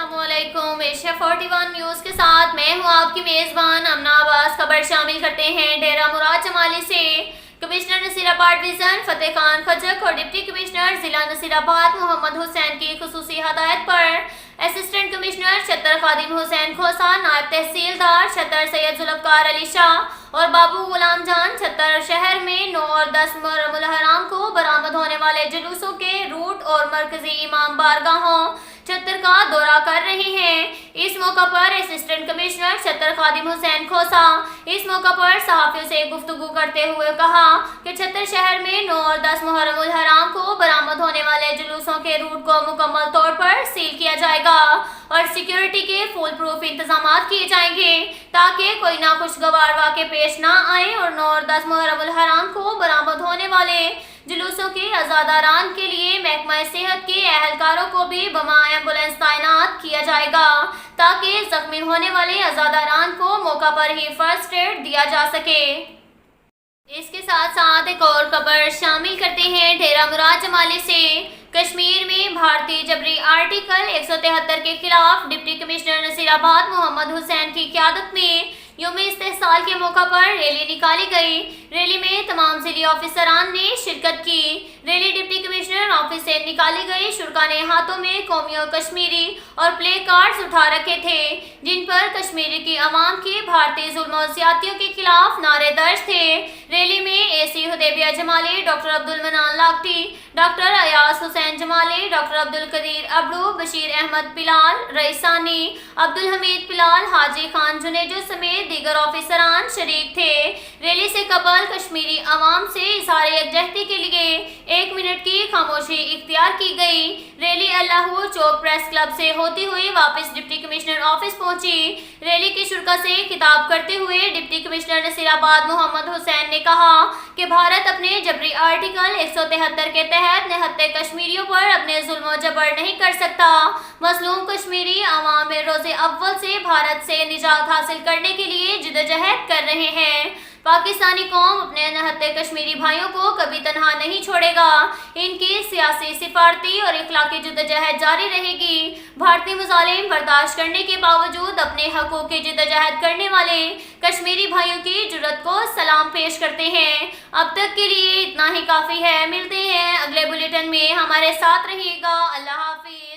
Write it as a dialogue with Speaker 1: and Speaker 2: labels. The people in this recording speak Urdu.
Speaker 1: السلام علیکم ایشیا 41 نیوز کے ساتھ میں ہوں آپ کی میزبان امنا عباس۔ خبر شامل کرتے ہیں ڈیرہ مراد جمالی سے۔ کمشنر نصیر آباد ڈویژن فتح خان کھچک اور ڈپٹی کمشنر ضلع نصیر آباد محمد حسین کی خصوصی ہدایت پر اسسٹنٹ کمشنر چھتر خادم حسین کھوسا، نائب تحصیلدار چھتر سید ذوالفقار علی شاہ اور بابو غلام جان چھتر شہر میں 9 اور 10 محرم الحرام کو برآمد ہونے والے جلوسوں کے روٹ اور مرکزی امام بارگاہوں چھتر کا دورہ کر رہے ہیں۔ اس موقع پر اسسٹنٹ کمشنر چھتر خادم حسین کھوسا اس موقع پر صحافیوں سے گفتگو کرتے ہوئے کہا کہ چھتر شہر میں 9 اور 10 محرم الحرام کو برآمد ہونے والے جلوسوں کے روٹ کو مکمل طور پر سیل کیا جائے گا اور سیکیورٹی کے فول پروف انتظامات کیے جائیں گے تاکہ کوئی ناخوشگوار واقع پیش نہ آئے اور 9 اور 10 محرم الحرام کو برآمد ہونے والے جلوسوں کے عزاداران کے لیے محکمہ صحت کے اہلکاروں کو بھی بما ایمبولینس تعینات کیا جائے گا تاکہ زخمی ہونے والے عزاداران کو موقع پر ہی فرسٹ ایڈ دیا جا سکے۔ اس کے ساتھ ساتھ ایک اور خبر شامل کرتے ہیں ڈیرہ مراد جمالی سے۔ کشمیر میں بھارتی جبری آرٹیکل 173 کے خلاف ڈپٹی کمشنر نصیر آباد محمد حسین کی قیادت میں یوم استحصال کے موقع پر ریلی نکالی گئی۔ ریلی میں تمام ضلعی آفیسران نے شرکت کی۔ ریلی ڈپٹی کمشنر آفس سے نکالی گئی۔ شرکاء نے ہاتھوں میں قومی اور کشمیری اور پلے کارڈز اٹھا رکھے تھے جن پر کشمیری کی عوام کے بھارتی ظلم و زیادتیوں کے خلاف نعرے درج تھے۔ ریلی میں اے سی حدیبیہ جمالی ڈاکٹر عبدالمنان لاکھٹی، ڈاکٹر ایاز حسین جمالی، ڈاکٹر عبدالقدیر ابڑو، بشیر احمد پلال رئیسانی، عبدالحمید پلال، حاجی خان جنیجو سمیت دیگر آفیسران شریک تھے۔ ریلی سے قبل کشمیری عوام سے اظہار یکجہتی کے لیے 1 منٹ کی خاموشی اختیار کی گئی۔ ریلی اللہ چوک پریس کلب سے ہوتی ہوئی واپس ڈپٹی کمشنر آفس پہنچی۔ ریلی کی شرکاء سے خطاب کرتے ہوئے ڈپٹی کمشنر نصیر آباد محمد حسین نے کہا کہ بھارت اپنے جبری آرٹیکل 173 کے تحت نہتے کشمیریوں پر اپنے ظلم و جبر نہیں کر سکتا۔ مظلوم کشمیری عوام روز اول سے بھارت سے نجات حاصل کرنے کے لیے جدوجہد کر رہے ہیں۔ پاکستانی قوم اپنے نہتے کشمیری بھائیوں کو کبھی تنہا نہیں چھوڑے گا۔ ان کی سیاسی، سفارتی اور اخلاقی جدوجہد جاری رہے گی۔ بھارتی مظالم برداشت کرنے کے باوجود اپنے حقوق کی جدوجہد کرنے والے کشمیری بھائیوں کی جرأت کو سلام پیش کرتے ہیں۔ اب تک کے لیے اتنا ہی کافی ہے۔ ملتے ہیں اگلے بلیٹن میں، ہمارے ساتھ رہیے گا۔ اللہ حافظ۔